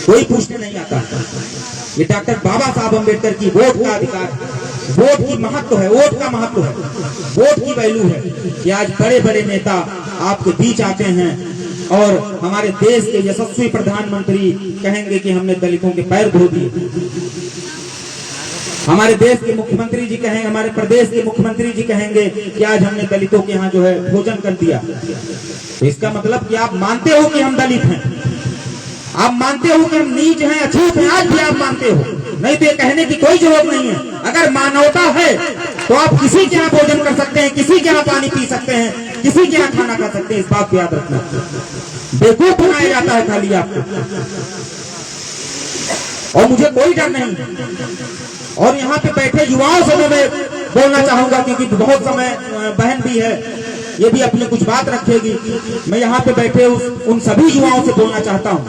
कोई पूछने नहीं आता। ये डॉक्टर बाबा साहब अम्बेडकर की वोट का अधिकार, वोट की महत्व है, वोट का महत्व है, वोट की वैल्यू है कि आज बड़े बड़े नेता आपके बीच आते हैं और हमारे देश के यशस्वी प्रधानमंत्री कहेंगे कि हमने दलितों के पैर धो दिए। हमारे देश के मुख्यमंत्री जी कहेंगे, हमारे प्रदेश के मुख्यमंत्री जी कहेंगे कि आज हमने दलितों के यहाँ जो है भोजन कर दिया। तो इसका मतलब कि आप मानते हो कि हम दलित हैं, आप मानते हो कि हम नीच हैं, अछूत हैं, आज भी आप मानते हो। नहीं तो ये कहने की कोई जरूरत नहीं है। अगर मानवता है तो आप किसी के यहाँ भोजन कर सकते हैं, किसी के यहाँ पानी पी सकते हैं, किसी के यहाँ खाना खा सकते हैं। इस बात को याद रखना। बेवकूफ बनाया जाता है खाली आपको, और मुझे कोई डर नहीं। और यहाँ पे बैठे युवाओं से मैं बोलना चाहूंगा, क्योंकि बहुत समय बहन भी है, ये भी अपने कुछ बात रखेगी। मैं यहाँ पे बैठे उन सभी युवाओं से बोलना चाहता हूँ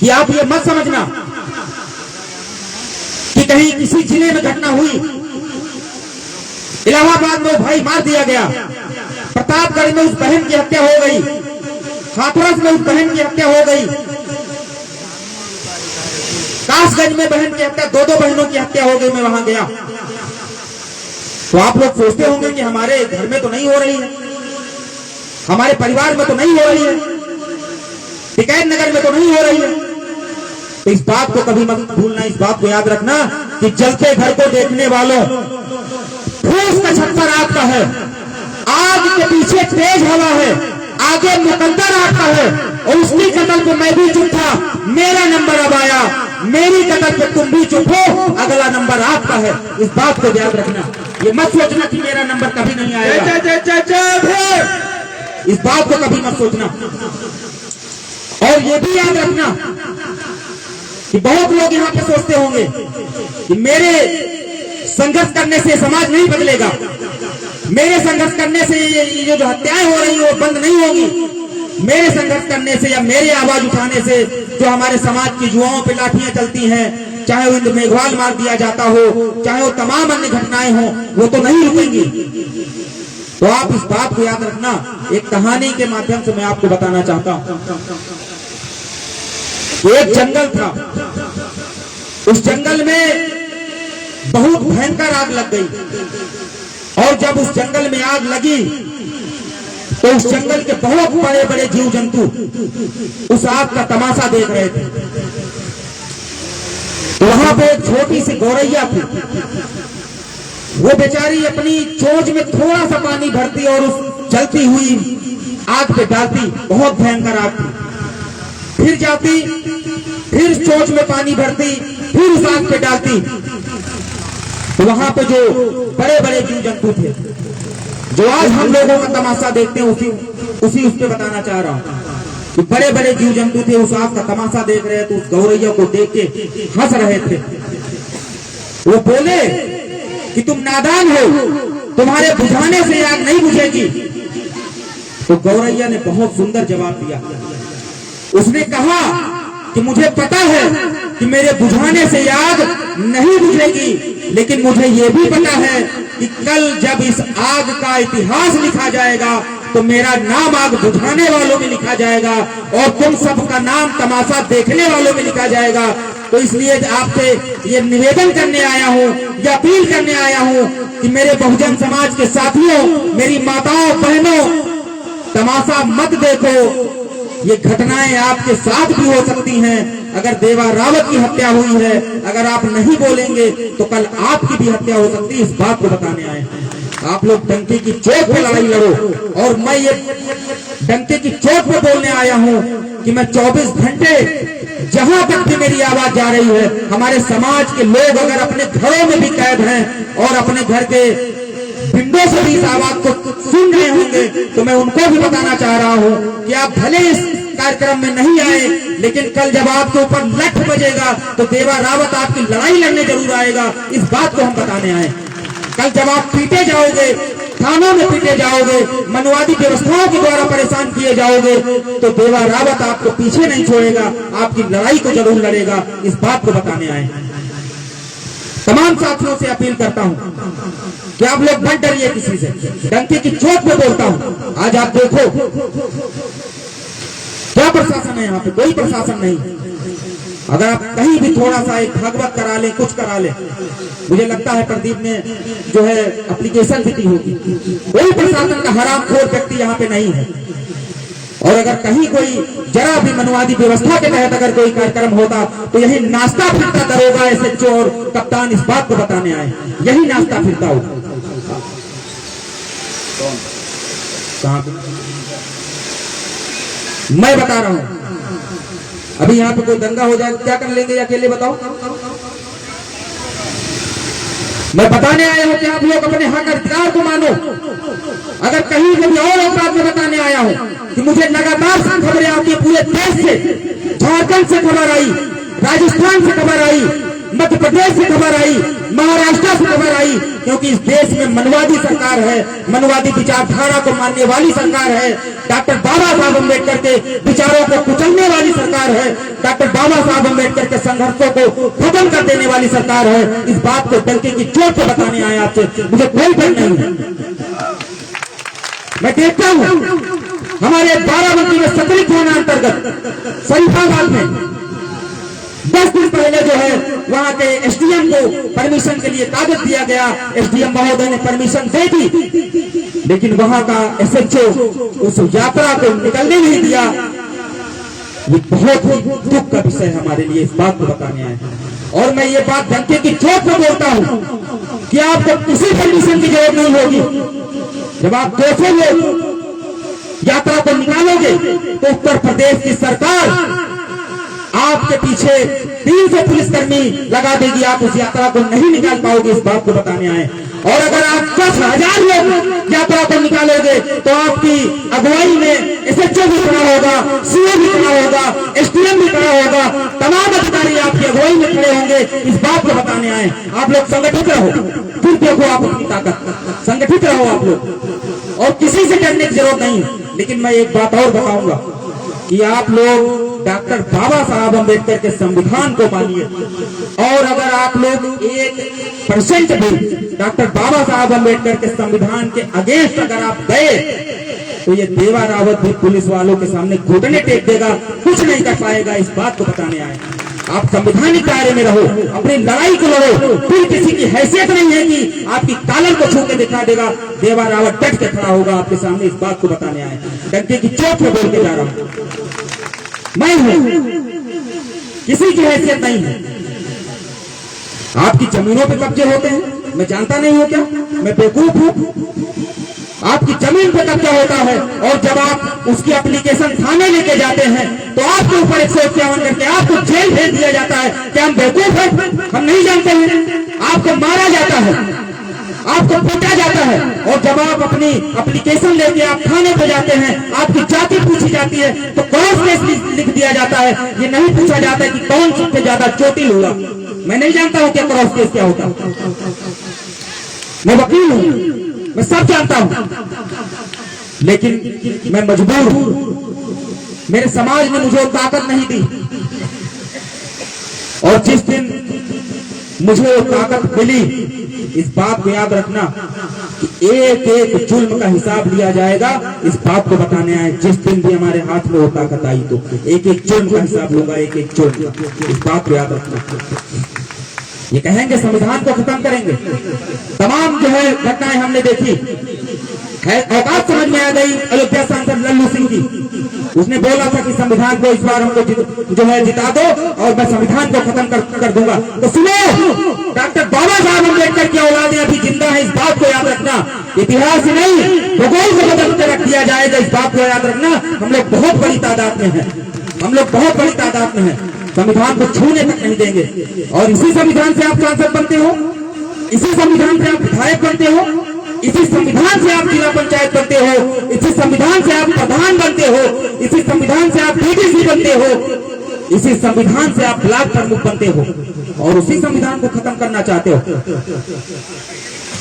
कि आप ये मत समझना कि कहीं किसी जिले में घटना हुई, इलाहाबाद में भाई मार दिया गया, प्रतापगढ़ में उस बहन की हत्या हो गई, हाथरस में उस बहन की हत्या हो गई, कासगंज में बहन की हत्या, दो बहनों की हत्या हो गई। मैं वहां गया तो आप लोग सोचते होंगे कि हमारे घर में तो नहीं हो रही है, हमारे परिवार में तो नहीं हो रही है, टिकैत नगर में तो नहीं हो रही है। तो इस बात को कभी मत भूलना, इस बात को याद रखना कि जलते घर को देखने वालों, फूस का छप्पर आपका है, आग के पीछे तेज हवा है, आगे मुकद्दर आपका है, और उसकी कत्ल पे मैं भी चुप था, मेरा नंबर अब आया, मेरी कत्ल पे तुम भी चुप हो, अगला नंबर आपका है। इस बात को याद रखना। ये मत सोचना कि मेरा नंबर कभी नहीं आएगा, इस बात को कभी मत सोचना। और ये भी याद रखना कि बहुत लोग यहाँ पे सोचते होंगे कि मेरे संघर्ष करने से समाज नहीं बदलेगा, मेरे संघर्ष करने से ये जो हत्याएं हो रही है वो बंद नहीं होगी, मेरे संघर्ष करने से या मेरे आवाज उठाने से जो हमारे समाज की युवाओं पे लाठियां चलती हैं, चाहे वो इंद्र मेघवाल मार दिया जाता हो, चाहे वो तमाम अन्य घटनाएं हो, वो तो नहीं रुकेंगी। तो आप इस बात को याद रखना। एक कहानी के माध्यम से मैं आपको बताना चाहता हूं। एक जंगल था, उस जंगल में बहुत भयंकर आग लग गई, और जब उस जंगल में आग लगी तो उस जंगल के बहुत बड़े बड़े जीव जंतु उस आग का तमाशा देख रहे थे। वहां पे एक छोटी सी गौरैया थी, वो बेचारी अपनी चोंच में थोड़ा सा पानी भरती और उस जलती हुई आग पे डालती, बहुत भयंकर आग थी, फिर जाती, फिर चोंच में पानी भरती, फिर उस आग पे डालती। तो वहां पे जो बड़े बड़े जीव जंतु थे, जो आज हम लोगों का तमाशा देखते हैं, उसी उस पे बताना चाह रहा हूं कि बड़े बड़े जीव जंतु थे, उस आग का तमाशा देख रहे थे, उस गौरैया को देख के हंस रहे थे। वो बोले कि तुम नादान हो, तुम्हारे बुझाने से आग नहीं बुझेगी। तो गौरैया ने बहुत सुंदर जवाब दिया। उसने कहा कि मुझे पता है कि मेरे बुझाने से आग नहीं बुझेगी, लेकिन मुझे ये भी पता है कि कल जब इस आग का इतिहास लिखा जाएगा तो मेरा नाम आग बुझाने वालों में लिखा जाएगा, और तुम सबका नाम तमाशा देखने वालों में लिखा जाएगा। तो इसलिए आपसे ये निवेदन करने आया हूँ, या अपील करने आया हूँ कि मेरे बहुजन समाज के साथियों, मेरी माताओं बहनों, तमाशा मत देखो। ये घटनाएं आपके साथ भी हो सकती हैं। अगर देवा रावत की हत्या हुई है, अगर आप नहीं बोलेंगे तो कल आपकी भी हत्या हो सकती है। इस बात को बताने आए हैं। आप लोग डंके की चोट पे लड़ाई लड़ो, और मैं ये डंके की चोट पे बोलने आया हूँ कि मैं 24 घंटे जहां तक भी मेरी आवाज जा रही है, हमारे समाज के लोग अगर अपने घरों में भी कैद हैं और अपने घर के विंडो से भी इस आवाज को सुन रहे होंगे, तो मैं उनको भी बताना चाह रहा हूँ कि आप भले इस कार्यक्रम में नहीं आए, लेकिन कल जब आपके ऊपर लठ बजेगा तो देवा रावत आपकी लड़ाई लड़ने जरूर आएगा। इस बात को हम बताने आए। कल जब आप पीटे जाओगे, थानों में पीटे जाओगे, मनवादी व्यवस्थाओं के द्वारा परेशान किए जाओगे, तो देवा रावत आपको पीछे नहीं छोड़ेगा, आपकी लड़ाई को जरूर लड़ेगा। इस बात को बताने आए। तमाम साथियों से अपील करता हूं कि आप लोग मत डरिए किसी से। डंके की चोट पे बोलता हूं। आज आप देखो क्या प्रशासन है, यहाँ पे कोई प्रशासन नहीं। अगर आप कहीं भी थोड़ा सा एक भागवत करा लें, कुछ करा लें, मुझे लगता है प्रदीप ने जो है एप्लीकेशन भी दी होगी। कोई प्रशासन का हरामखोर व्यक्ति यहाँ पे नहीं है। और अगर कहीं कोई जरा भी मनवादी व्यवस्था के तहत अगर कोई कार्यक्रम होता तो यही नाश्ता फिरता दरोगा, एसएचओ और कप्तान इस बात को बताने आए, यही नाश्ता फिरता हो। कहां पे? मैं बता रहा हूं, अभी यहाँ पे कोई दंगा हो जाए क्या कर लेंगे अकेले, बताओ। मैं बताने आया हूं कि आप लोग अपने हक अधिकार को मानो। अगर कहीं कोई और औकात में बताने आया हूं कि मुझे लगातार खबरें आती है पूरे देश से, झारखंड से खबर आई, राजस्थान से खबर आई, मध्य प्रदेश से खबर आई, महाराष्ट्र से खबर आई, क्योंकि इस देश में मनवादी सरकार है, मनवादी विचारधारा को मानने वाली सरकार है, डॉक्टर बाबा साहब अम्बेडकर के विचारों को कुचलने वाली सरकार है, डॉक्टर बाबा साहब अम्बेडकर के संघर्षों को खत्म कर देने वाली सरकार है। इस बात को डंके की चोट से बताने आए आपसे, मुझे कोई डर नहीं है। मैं देखता हूं हमारे बाराबंकी में सकरी थाना अंतर्गत शरीफाबाद में 10 दिन पहले जो है वहां के एसडीएम को परमिशन के लिए कागज दिया गया, एसडीएम महोदय ने परमिशन दे दी, लेकिन वहां का एसएचओ उस यात्रा को निकलने नहीं दिया। ये बहुत ही दुख का विषय हमारे लिए, इस बात को बताने आए। और मैं ये बात डंके की चोट में बोलता हूं कि आपको किसी परमिशन की जरूरत नहीं होगी। जब आप 200 लोग यात्रा को निकालोगे तो उत्तर प्रदेश की सरकार आपके पीछे 300 पुलिसकर्मी लगा देगी, आप उस यात्रा को नहीं निकाल पाओगे, इस बात को बताने आए। और अगर आप 10,000 लोग यात्रा को निकालोगे तो आपकी अगुवाई में एसएचओ भी खड़ा होगा, सीओ भी खड़ा होगा, एसडीएम भी खड़ा होगा, तमाम अधिकारी आपकी अगुवाई में खड़े होंगे, इस बात को बताने आए। आप लोग संगठित रहो, फिर देखो आप अपनी ताकत, संगठित रहो आप लोग, और किसी से डरने की जरूरत नहीं। लेकिन मैं एक बात और बताऊंगा कि आप लोग डॉक्टर बाबा साहब अम्बेडकर के संविधान को मानिए, और अगर आप लोग 1% भी डॉक्टर बाबा साहब अम्बेडकर के संविधान के अगेंस्ट अगर आप गए तो ये देवा रावत भी पुलिस वालों के सामने घुटने टेक देगा, कुछ नहीं कर पाएगा, इस बात को बताने आए। आप संवैधानिक दायरे में रहो, अपनी लड़ाई को लड़ो, फिर किसी की हैसियत नहीं है कि आपकी कालर को छू के दिखा देगा। देवा रावत डट के खड़ा होगा आपके सामने, इस बात को बताने आए। डंके की चोट में बोल के जा रहा हूं, मैं हूं, किसी की हैसियत नहीं है। आपकी जमीनों पे कब्जे होते हैं, मैं जानता नहीं हूं क्या, मैं बेवकूफ हूं? आपकी जमीन पे कब्जा होता है और जब आप उसकी एप्लीकेशन थाने लेके जाते हैं तो आपके ऊपर 151 करके आपको जेल भेज दिया जाता है। क्या हम बेवकूफ हैं? हम नहीं जानते हैं? आपको मारा जाता है, आपको पीटा जाता है, और जब आप अपनी एप्लीकेशन लेके आप थाने पे जाते हैं, आपकी जाति पूछी जाती है तो क्रॉस केस लिख दिया जाता है। ये नहीं पूछा जाता है कि कौन सबसे ज्यादा चोटिल होगा। मैं नहीं जानता हूं क्या क्रॉस केस क्या होता, मैं वकील हूं, मैं सब जानता हूं, लेकिन मैं मजबूर हूं। मेरे समाज ने मुझे ताकत नहीं दी, और जिस दिन मुझे वो ताकत मिली, इस बात को याद रखना कि एक एक जुल्म का हिसाब लिया जाएगा, इस बात को बताने आए। जिस दिन भी हमारे हाथ में वो ताकत आई तो एक एक जुल्म का हिसाब लूंगा, एक एक जुल्म, इस बात को याद रखना। ये कहेंगे संविधान को खत्म करेंगे, तमाम जो है घटनाएं हमने देखी है। औकात समझ में आ गई अयोध्या सांसद लल्लू सिंह की, उसने बोला था कि संविधान को इस बार हमको जो है जिता दो और मैं संविधान को खत्म कर दूंगा। तो सुनो, डॉक्टर बाबा साहब अम्बेडकर की औलादें अभी जिंदा है, इस बात को याद रखना। इतिहास ही नहीं, भूगोल को बदल के रख दिया जाएगा, इस बात को याद रखना। हम लोग बहुत बड़ी तादाद में हैं, हम लोग बहुत बड़ी तादाद में हैं, संविधान को छूने तक नहीं देंगे। और इसी संविधान से आप सांसद बनते हो, इसी संविधान से आप विधायक बनते हो, इसी संविधान से आप जिला पंचायत बनते हो, इसी संविधान से आप प्रधान बनते हो, इसी संविधान से आप डीडीसी बनते हो, इसी संविधान से आप ब्लॉक प्रमुख बनते हो, और उसी संविधान को खत्म करना चाहते हो।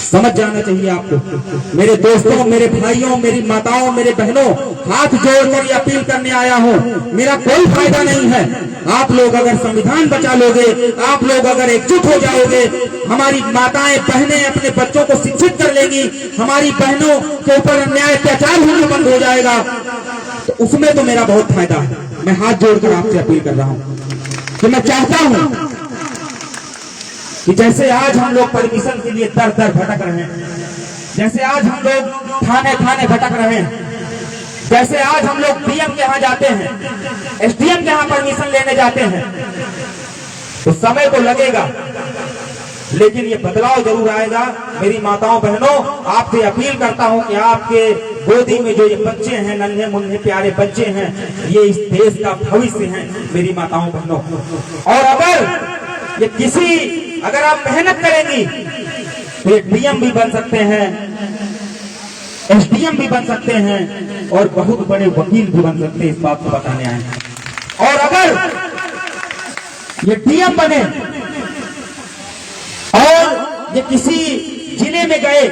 समझ जाना चाहिए आपको। मेरे दोस्तों, मेरे भाइयों, मेरी माताओं, मेरे बहनों, हाथ जोड़कर ये अपील करने आया हूं, मेरा कोई फायदा नहीं है। आप लोग अगर संविधान बचा लोगे, आप लोग अगर एकजुट हो जाओगे, हमारी माताएं बहनें अपने बच्चों को शिक्षित कर लेंगी, हमारी बहनों के ऊपर अन्याय अत्याचार होना बंद हो जाएगा, तो उसमें तो मेरा बहुत फायदा है। मैं हाथ जोड़कर आपसे अपील कर रहा हूं। कि मैं चाहता हूं कि जैसे आज हम लोग परमिशन के लिए दर दर भटक रहे हैं, जैसे आज हम लोग थाने थाने भटक रहे हैं, जैसे आज हम लोग डीएम के यहाँ जाते हैं, एसडीएम के यहाँ परमिशन लेने जाते हैं, तो समय तो लगेगा लेकिन ये बदलाव जरूर आएगा। मेरी माताओं बहनों, आपसे अपील करता हूं कि आपके गोदी में जो ये बच्चे हैं, नन्हे मुन्ने प्यारे बच्चे हैं, ये इस देश का भविष्य हैं मेरी माताओं बहनों। और अगर आप मेहनत करेंगी तो ये डीएम भी बन सकते हैं, एसडीएम भी बन सकते हैं और बहुत बड़े वकील भी बन सकते हैं, इस बात को बताने आए हैं। और अगर ये डीएम बने और ये किसी जिले में गए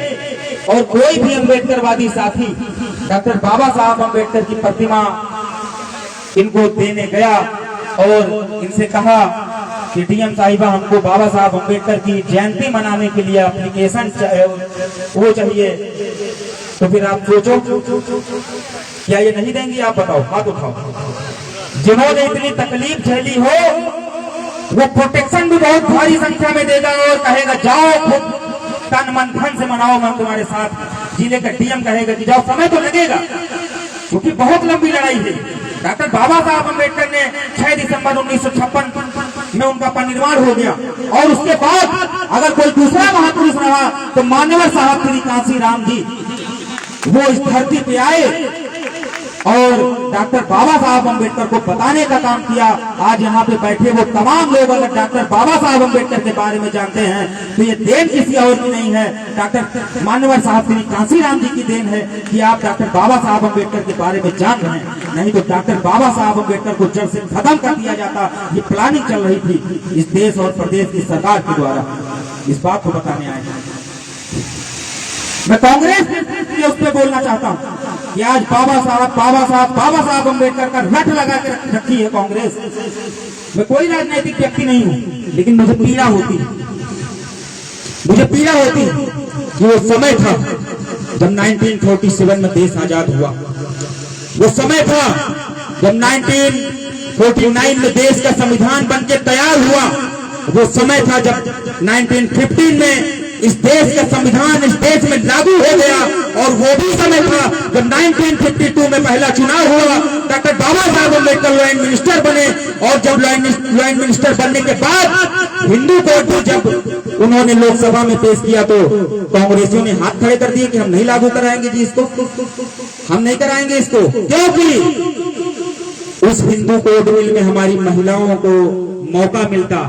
और कोई भी अम्बेडकरवादी साथी डॉक्टर बाबा साहब अम्बेडकर की प्रतिमा इनको देने गया और इनसे कहा कि डीएम साहिबा हमको बाबा साहब अम्बेडकर की जयंती मनाने के लिए एप्लीकेशन वो चाहिए, तो फिर आप सोचो क्या ये नहीं देंगी? आप बताओ, हाथ उठाओ। जिन्होंने इतनी तकलीफ झेली हो वो प्रोटेक्शन भी बहुत भारी संख्या में देगा और कहेगा जाओ खुद तन मन धन से मनाओ, मैं तुम्हारे साथ। जिले का डीएम कहेगा कि जाओ। समय तो लगेगा क्योंकि बहुत लंबी लड़ाई है। डॉक्टर बाबा साहब अम्बेडकर ने 6 दिसंबर 1956 में उनका परिनिर्वाण हो गया और उसके बाद अगर कोई दूसरा महापुरुष रहा तो मान्यवर साहब श्री कांशीराम जी वो इस धरती पे आए और डॉक्टर बाबा साहब अम्बेडकर को बताने का काम किया। आज यहाँ पे बैठे वो तमाम लोग अगर डॉक्टर बाबा साहब अम्बेडकर के बारे में जानते हैं तो ये देन किसी और की नहीं है, डॉक्टर मान्यवर साहब श्री कांशीराम जी की देन है कि आप डॉक्टर बाबा साहब अम्बेडकर के बारे में जान रहे हैं। नहीं तो डॉक्टर बाबा साहब अम्बेडकर को जड़ से खत्म कर दिया जाता। ये प्लानिंग चल रही थी इस देश और प्रदेश की सरकार के द्वारा। इस बात को बताने आए हैं। मैं कांग्रेस के उस पर बोलना चाहता हूँ कि आज बाबा साहब अम्बेडकर का रट लगा के रखी है कांग्रेस। मैं कोई राजनीतिक व्यक्ति नहीं हूँ लेकिन मुझे पीड़ा होती कि वो समय था जब 1947 में देश आजाद हुआ, वो समय था जब 1949 में देश का संविधान बनके तैयार हुआ, वो समय था जब 1915 में इस देश का संविधान इस देश में लागू हो गया और वो भी समय था जब 1952 में पहला चुनाव हुआ। Doctor Baba Saheb Ambedkar law and minister बने और जब लॉ एंड मिनिस्टर बनने के बाद हिंदू कोड को जब उन्होंने लोकसभा में पेश किया तो कांग्रेसियों ने हाथ खड़े कर दिए कि हम नहीं लागू कराएंगे जी इसको, हम नहीं कराएंगे इसको, क्योंकि उस हिंदू कोड बिल में हमारी महिलाओं को मौका मिलता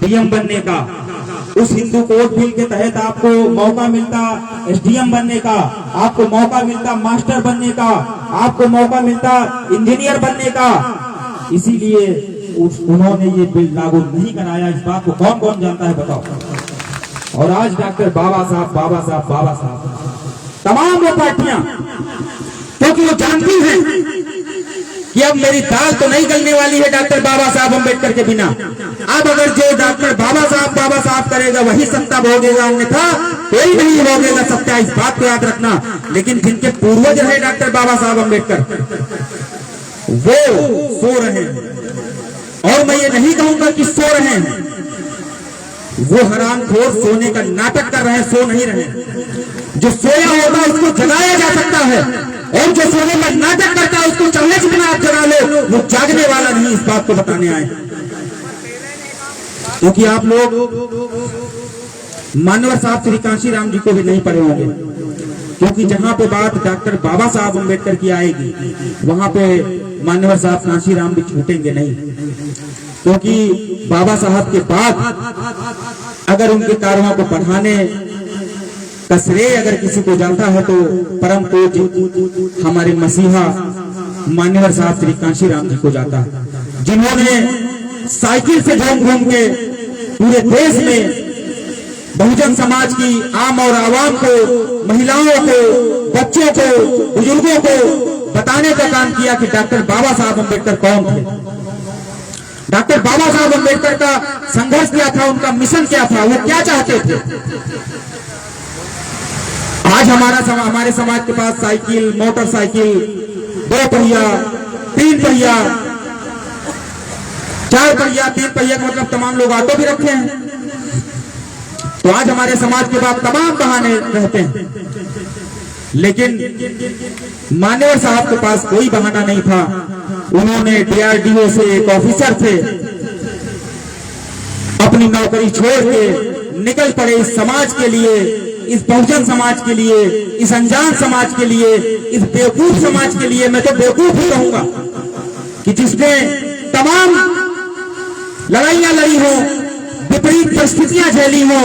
डीएम बनने का। उस हिंदू कोड बिल के तहत आपको मौका मिलता एसडीएम बनने का, आपको मौका मिलता मास्टर बनने का, आपको मौका मिलता इंजीनियर बनने का। इसीलिए उन्होंने ये बिल लागू नहीं कराया। इस बात को कौन कौन जानता है बताओ। और आज डॉक्टर बाबा साहब तमाम वो पार्टियां, क्योंकि वो जानती हैं कि अब मेरी दाल तो नहीं गलने वाली है डॉक्टर बाबा साहब अम्बेडकर के बिना। अब अगर जो डॉक्टर बाबा साहब करेगा वही सत्ता भोगेगा, अन्यथा कोई नहीं भोगेगा सत्ता। इस बात को याद रखना। लेकिन जिनके पूर्वज रहे डॉक्टर बाबा साहब अम्बेडकर वो सो रहे हैं और मैं ये नहीं कहूंगा कि सो रहे हैं, वो हरामखोर सोने का नाटक कर रहे हैं, सो नहीं रहे। जो सोया होगा उसको जगाया जा सकता है और जो सोने का नाटक करता है उसको चलने के बिना आप जगा लो, वो जागने वाला नहीं। इस बात को बताने आए क्योंकि आप लोग मान्यवर साहब श्री कांशीराम जी को भी नहीं पढ़े होंगे, क्योंकि जहां पे बात डॉक्टर बाबा साहब अम्बेडकर की आएगी वहां पे मान्यवर साहब कांशीराम भी छूटेंगे नहीं। क्योंकि बाबा साहब के बाद अगर उनके कार्यों को पढ़ाने का श्रेय अगर किसी को जाता है तो परम पूज्य हमारे मसीहा मान्यवर साहब श्री कांशीराम जी को जाता है, जिन्होंने साइकिल से घूम घूम के पूरे देश में बहुजन समाज की आम और आवाम को, महिलाओं को, बच्चों को, बुजुर्गों को बताने का काम किया कि डॉक्टर बाबा साहब अम्बेडकर कौन थे। डॉक्टर बाबा साहब अम्बेडकर का संघर्ष क्या था, उनका मिशन क्या था, वो क्या चाहते थे। आज हमारे समाज के पास साइकिल, मोटरसाइकिल, 2 पहिया, 3 पहिया, 4 पहिया 3 पहिया का मतलब तमाम लोग ऑटो भी रखे हैं। तो आज हमारे समाज के बाद तमाम बहाने रहते हैं, लेकिन मान्यवर साहब के पास कोई बहाना नहीं था। उन्होंने DRDO से, एक ऑफिसर थे, अपनी नौकरी छोड़ के निकल पड़े इस समाज के लिए, इस बहुजन समाज के लिए, इस अनजान समाज के लिए, इस बेवकूफ समाज के लिए। मैं तो बेवकूफ ही कहूंगा कि जिसने तमाम लड़ाइयां लड़ी हो, विपरीत परिस्थितियां झेली हो,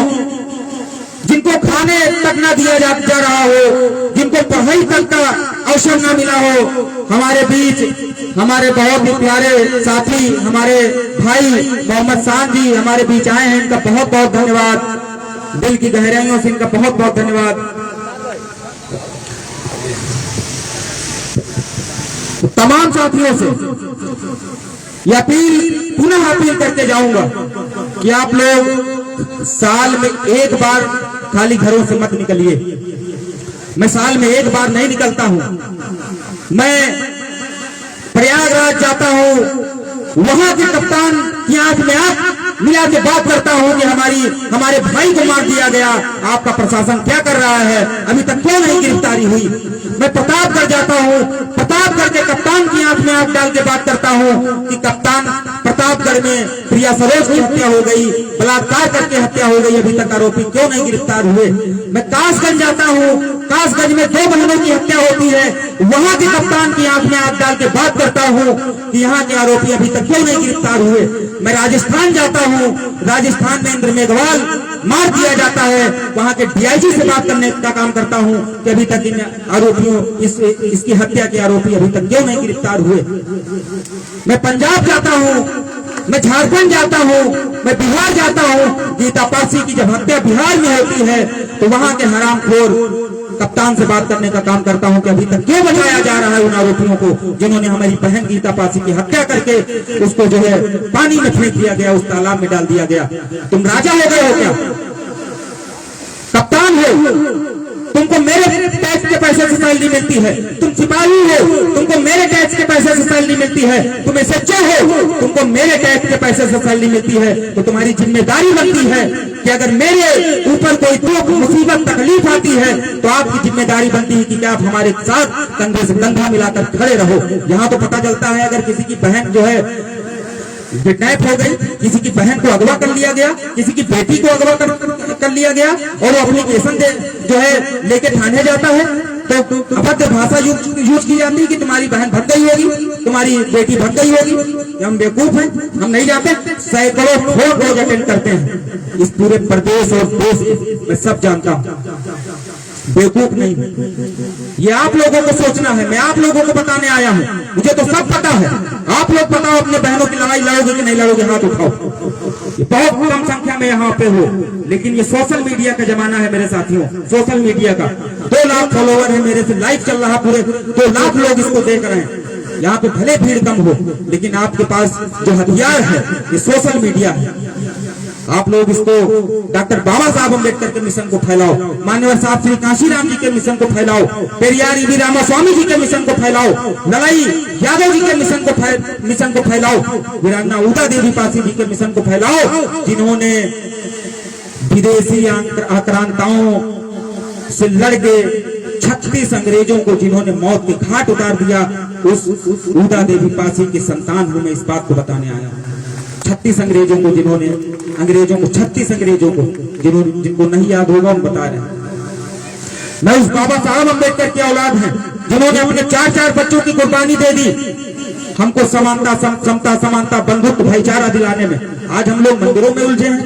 जिनको खाने तक ना दिया जा रहा हो, जिनको पढ़ाई तक का अवसर ना मिला हो। हमारे बीच हमारे बहुत ही प्यारे साथी, हमारे भाई मोहम्मद शान जी हमारे बीच आए हैं, इनका बहुत बहुत धन्यवाद। दिल की गहराइयों से इनका बहुत बहुत धन्यवाद। तमाम साथियों से यह पुनः अपील करके जाऊंगा कि आप लोग साल में एक बार खाली घरों से मत निकलिए। मैं साल में एक बार नहीं निकलता हूं। मैं प्रयागराज जाता हूं, वहां के कप्तान की आंख में आंख मिला के बात करता हूं कि हमारे भाई को मार दिया गया, आपका प्रशासन क्या कर रहा है, अभी तक क्यों नहीं गिरफ्तारी हुई। मैं प्रतापगढ़ जाता हूं, प्रतापगढ़ के कप्तान की आंख में आंख डाल के बात करता हूं कि कप्तान प्रतापगढ़ में प्रिया सरोज की हत्या हो गई, बलात्कार करके हत्या हो गई, अभी तक आरोपी क्यों नहीं गिरफ्तार हुए। मैं कासगंज जाता हूं, कासगंज में 2 बहनों की हत्या होती है, वहां के कप्तान की आंख में आंख डाल के बात करता हूं कि यहाँ के आरोपी अभी तक क्यों नहीं गिरफ्तार हुए। मैं राजस्थान जाता हूं, राजस्थान में इंद्र मेघवाल मार दिया जाता है, वहां के DIG से बात करने का काम करता हूं कि अभी तक इन आरोपियों इसकी हत्या के आरोपी अभी तक क्यों नहीं गिरफ्तार हुए। मैं पंजाब जाता हूं, मैं झारखंड जाता हूं, मैं बिहार जाता हूं। गीता पासी की जब हत्या बिहार में होती है तो वहां के हरामखोर कप्तान से बात करने का काम करता हूं कि अभी तक क्यों बचाया जा रहा है उन आरोपियों को जिन्होंने हमारी बहन गीता पासी की हत्या करके उसको जो है पानी में फेंक दिया गया, उस तालाब में डाल दिया गया। तुम राजा हो गए हो क्या? कप्तान हो, तुमको मेरे टैक्स के पैसे से सैलरी मिलती है। तुम सिपाही हो, तुमको मेरे टैक्स के पैसे से सैलरी मिलती है। तुम SHO हो, तुमको मेरे टैक्स के पैसे से सैलरी मिलती है। तो तुम्हारी जिम्मेदारी बनती है कि अगर मेरे ऊपर कोई दुख, मुसीबत, तकलीफ आती है तो आपकी जिम्मेदारी बनती है कि आप हमारे साथ कंधे से कंधा मिलाकर खड़े रहो। यहाँ तो पता चलता है अगर किसी की बहन जो है किडनैप हो गई, किसी की बहन को अगवा कर लिया गया, किसी की बेटी को अगवा कर लिया गया और वो एप्लीकेशन जो है लेके थाने जाता है तो अभद्र भाषा यूज की जाती है कि तुम्हारी बहन भग गई होगी, तुम्हारी बेटी भग गई होगी। हम बेवकूफ हैं, हम नहीं जाते। सैकड़ों फोन रोज अटेंड करते हैं इस पूरे प्रदेश और देश के, मैं सब जानता हूँ, बेवकूफ नहीं। ये आप लोगों को सोचना है, मैं आप लोगों को बताने आया हूँ। मुझे तो सब पता है। आप लोग बताओ अपने बहनों की लड़ाई लड़ोगे कि नहीं लड़ोगे? हाथ उठाओ। बहुत कम संख्या में यहाँ पे हो, लेकिन ये सोशल मीडिया का जमाना है मेरे साथियों। सोशल मीडिया का 2 लाख फॉलोवर है मेरे से, लाइव चल रहा, पूरे 2 लाख लोग इसको देख रहे हैं। यहाँ पे भले भीड़ कम हो, लेकिन आपके पास जो हथियार है ये सोशल मीडिया है। आप लोग इसको डॉक्टर बाबा साहब अम्बेडकर के मिशन को फैलाओ, मान्यवर साहब श्री कांशीराम जी के मिशन को फैलाओ, पेरियार ईवी रामास्वामी जी के मिशन को फैलाओ, लड़ाई यादव जी के मिशन को फैलाओ, वीरांगना उदा देवी पासी जी के मिशन को फैलाओ, जिन्होंने विदेशी आक्रांताओं से लड़ के 36 अंग्रेजों को जिन्होंने मौत के घाट उतार दिया, उस उदा देवी पासी के संतान हूं मैं। इस बात को बताने आया हूं। 36 अंग्रेजों को जिन्होंने 36 अंग्रेजों को जिनको नहीं याद होगा हम बता रहे हैं। मैं उस बाबा साहब अम्बेडकर की औलाद है जिन्होंने अपने 4 बच्चों की कुर्बानी दे दी हमको समानता, समता, समानता, बंधुत्व, भाईचारा दिलाने में। आज हम लोग मंदिरों में उलझे हैं,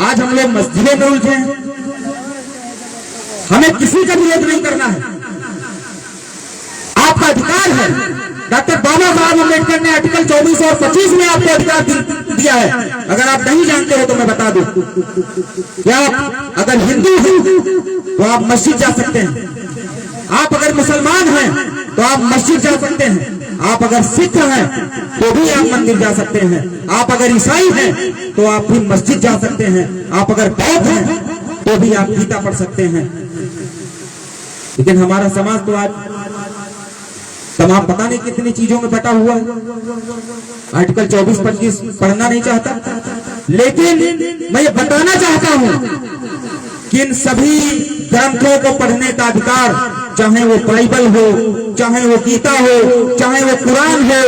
आज हम लोग मस्जिदों में उलझे हैं। हमें किसी का विरोध नहीं करना है, आपका अधिकार है। डॉक्टर बाबा साहब अम्बेडकर ने आर्टिकल 24 और 25 में आपको अधिकार दिया है। अगर आप नहीं जानते हो तो मैं बता दूं कि आप अगर हिंदू हैं तो आप मस्जिद जा सकते हैं, आप अगर मुसलमान हैं तो आप मस्जिद जा सकते हैं, आप अगर सिख हैं तो भी आप मंदिर जा सकते हैं, आप अगर ईसाई हैं तो आप भी मस्जिद जा सकते हैं, आप अगर बौद्ध हैं तो भी आप गीता पढ़ सकते हैं। लेकिन हमारा समाज तो आज तमाम पता नहीं कितनी चीजों में बटा हुआ है। आर्टिकल 24-25 पढ़ना नहीं चाहता, लेकिन मैं ये बताना चाहता हूं कि इन सभी ग्रंथों को पढ़ने का अधिकार, चाहे वो बाइबल हो, चाहे वो गीता हो, चाहे वो कुरान हो,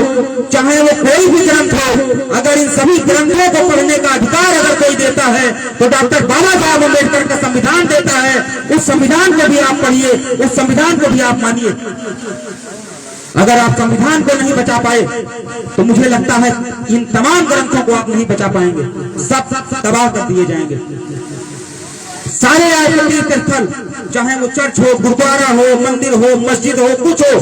चाहे वो कोई भी ग्रंथ हो, अगर इन सभी ग्रंथों को पढ़ने का अधिकार अगर कोई देता है तो डॉक्टर बाबा साहब अम्बेडकर का संविधान देता है। उस संविधान को भी आप पढ़िए, उस संविधान को भी आप मानिए। अगर आप संविधान को नहीं बचा पाए तो मुझे लगता है इन तमाम ग्रंथों को आप नहीं बचा पाएंगे, सब तबाह कर दिए जाएंगे। सारे तीर्थ स्थल, चाहे वो चर्च हो, गुरुद्वारा हो, मंदिर हो, मस्जिद हो, कुछ हो,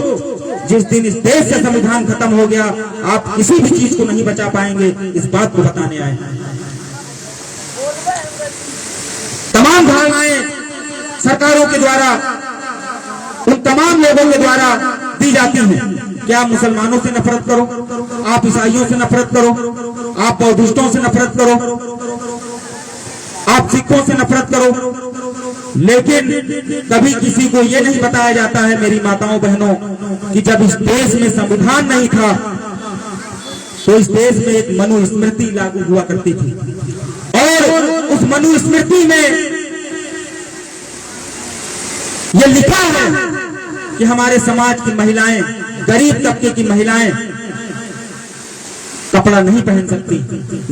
जिस दिन इस देश से संविधान खत्म हो गया आप किसी भी चीज को नहीं बचा पाएंगे। इस बात को बताने आए। तमाम धारणाएं सरकारों के द्वारा, उन तमाम लोगों के द्वारा दी जाती हैं कि आप मुसलमानों से नफरत करो, आप ईसाइयों से नफरत करो, आप बौद्धिस्टों से नफरत करो, आप सिखों से नफरत करो, लेकिन कभी किसी को यह नहीं बताया जाता है मेरी माताओं बहनों कि जब इस देश में संविधान नहीं था तो इस देश में एक मनुस्मृति लागू हुआ करती थी, और उस मनुस्मृति में यह लिखा है कि हमारे समाज की महिलाएं, गरीब तबके की महिलाएं कपड़ा नहीं पहन सकती।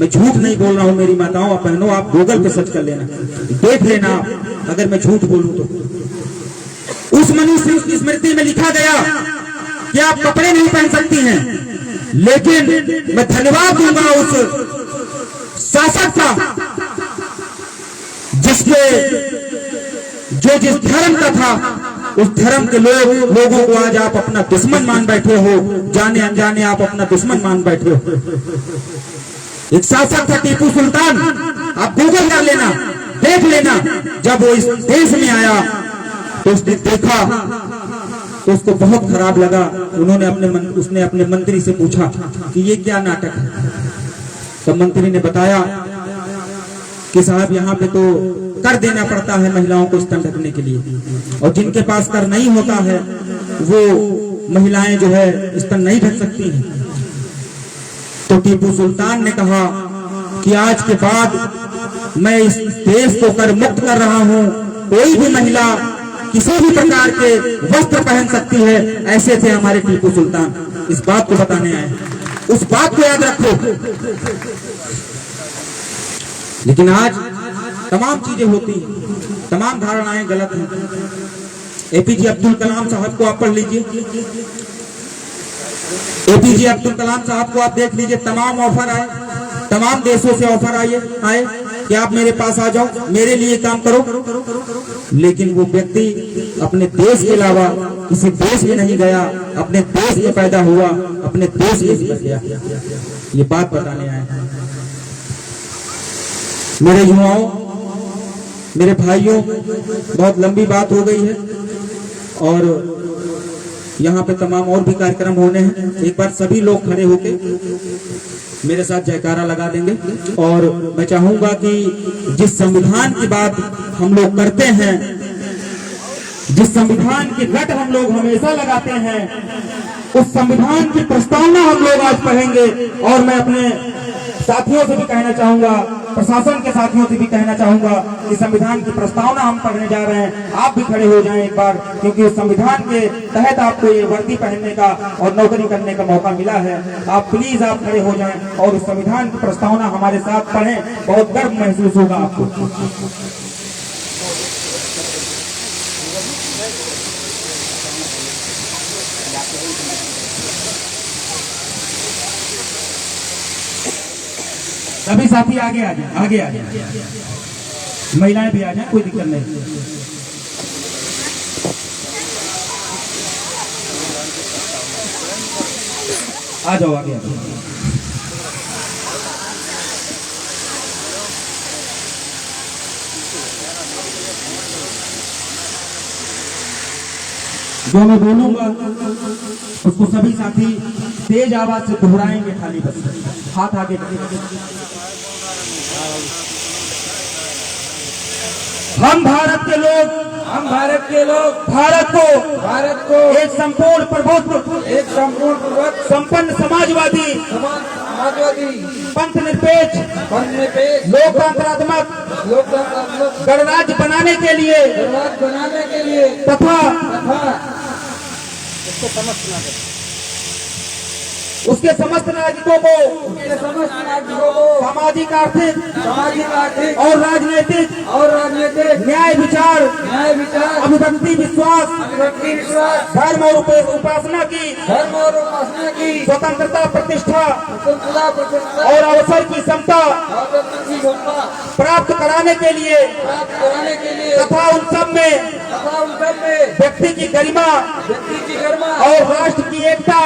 मैं झूठ नहीं बोल रहा हूं मेरी माताओं और बहनों, आप गूगल पे सर्च कर लेना, देख लेना अगर मैं झूठ बोलूं तो। उस मनुस्मृति में लिखा गया कि आप कपड़े नहीं पहन सकती हैं, लेकिन मैं धन्यवाद दूंगा उस शासक का जो जिस धर्म का था उस धर्म के लोगों को आज आप अपना दुश्मन मान बैठे हो, जाने अनजाने आप अपना दुश्मन मान बैठे हो। एक शासक था टीपू सुल्तान, आप गूगल कर लेना, देख लेना। जब वो इस देश में आया तो उसने देखा तो उसको बहुत खराब लगा। उसने अपने मंत्री से पूछा कि ये क्या नाटक है। तो मंत्री ने बताया कि साहब यहाँ पे तो कर देना पड़ता है महिलाओं को स्तन ढकने के लिए, और जिनके पास कर नहीं होता है वो महिलाएं जो है स्तन नहीं ढक सकती हैं। तो टीपू सुल्तान ने कहा कि आज के बाद मैं इस देश को कर मुक्त कर रहा हूं, कोई भी महिला किसी भी प्रकार के वस्त्र पहन सकती है। ऐसे थे हमारे टीपू सुल्तान। इस बात को बताने आए, उस बात को याद रखो। लेकिन आज तमाम चीजें होती हैं, तमाम धारणाएं गलत हैं। एपीजे अब्दुल कलाम साहब को आप पढ़ लीजिए, एपीजे अब्दुल कलाम साहब को आप देख लीजिए। तमाम ऑफर आए, तमाम देशों से ऑफर आए कि आप मेरे पास आ जाओ, मेरे लिए काम करो। लेकिन वो व्यक्ति अपने देश के अलावा किसी देश में नहीं गया, अपने देश में पैदा हुआ, अपने देश में बच गया। ये बात बताने आए हैं। मेरे युवाओं, मेरे भाइयों, बहुत लंबी बात हो गई है और यहाँ पे तमाम और भी कार्यक्रम होने हैं। एक बार सभी लोग खड़े होके मेरे साथ जयकारा लगा देंगे। और मैं चाहूंगा कि जिस संविधान की बात हम लोग करते हैं, जिस संविधान की रट हम लोग हमेशा लगाते हैं, उस संविधान की प्रस्तावना हम लोग आज पढ़ेंगे। और मैं अपने साथियों से भी कहना चाहूंगा, प्रशासन के साथियों से भी कहना चाहूंगा कि संविधान की प्रस्तावना हम पढ़ने जा रहे हैं। आप भी खड़े हो जाएं एक बार, क्योंकि उस संविधान के तहत आपको ये वर्दी पहनने का और नौकरी करने का मौका मिला है। आप प्लीज आप खड़े हो जाएं और उस संविधान की प्रस्तावना हमारे साथ पढ़ें, बहुत गर्व महसूस होगा आपको। सभी साथी आगे आ जाए, आगे आ जाए, महिलाएं भी आ जाए, कोई दिक्कत नहीं। आ जाओ, आगे आ जाओ। जो मैं बोलूंगा उसको सभी साथी तेज आवाज से दोहराएंगे, खाली बस हाथ आगे। हम भारत के लोग भारत को एक संपूर्ण प्रभुत्व, एक संपूर्ण पूर्वक संपन्न समाजवादी, पंथ निरपेक्ष, लोकतंत्रात्मक गणराज्य बनाने के लिए तथा उसके समस्त नागरिकों को सामाजिक, आर्थिक और राजनीतिक न्याय विचार, अभिव्यक्ति विश्वास, धर्म और उपासना की स्वतंत्रता, प्रतिष्ठा और अवसर की समता प्राप्त कराने के लिए तथा उन सब में व्यक्ति की गरिमा और राष्ट्र की एकता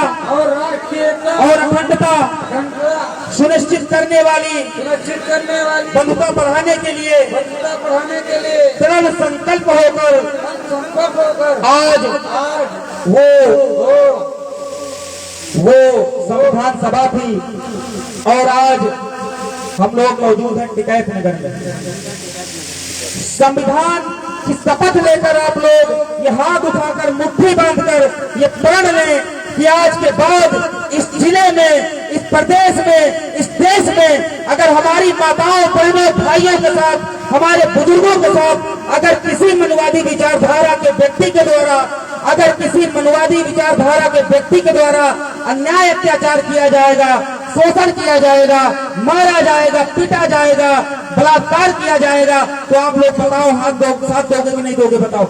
और अखंडता सुनिश्चित करने वाली बंधुता बढ़ाने के लिए दृढ़ संकल्प होकर आज वो संविधान सभा थी और आज हम लोग मौजूद हैं टिकैत नगर में। संविधान की शपथ लेकर आप लोग ये हाथ उठाकर मुट्ठी बांधकर ये प्रण लें कि आज के बाद इस जिले में, इस प्रदेश में, इस देश में अगर हमारी माताओं, बहनों, भाइयों के साथ, हमारे बुजुर्गों के साथ अगर किसी मनुवादी विचारधारा के व्यक्ति के द्वारा अन्याय अत्याचार किया जाएगा, शोषण किया जाएगा, मारा जाएगा, पीटा जाएगा, बलात्कार किया जाएगा, तो आप लोग बताओ साथ दोगे कि नहीं दोगे? बताओ,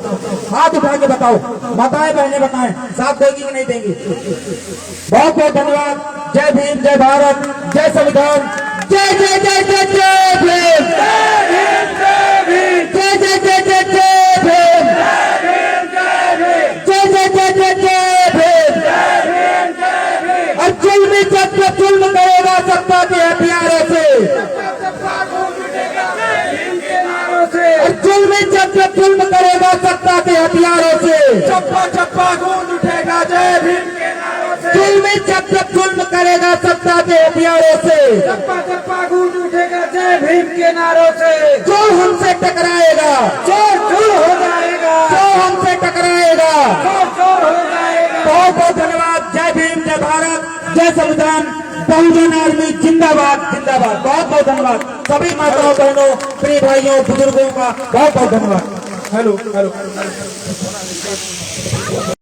हाथ उठा के बताओ, माताएं बहनें बताएं, साथ दोगी कि नहीं देंगी? बहुत बहुत धन्यवाद। जय भीम, जय भारत, जय संविधान, जय जय जय जय जय भीम, जय जय जय जय जय भीम, जय जय जय जय जय भीम। और जुल्मी जब तक जुल्म करेगा सत्ता के हथियारों से, और जुल्मी जब तक जुल्म करेगा सत्ता के हथियारों से, चप्पा चप्पा गूंज उठेगा जय भीम के नारों से। जुल्मी जब तक जुल्म करेगा सत्ता के हथियारों से, चप्पा चप्पा गूंज उठेगा जय भीम के नारों से। जो हमसे टकराएगा, चोर हो जाएगा, जो हमसे टकराएगा, चोर हो जाएगा। बहुत बहुत धन्यवाद। जय भीम, जय भारत, जय संविधान, बहुजन आर्मी जिंदाबाद जिंदाबाद। बहुत बहुत धन्यवाद सभी माताओं, बहनों, प्रिय भाइयों, बुजुर्गों का बहुत बहुत धन्यवाद। Hello hello.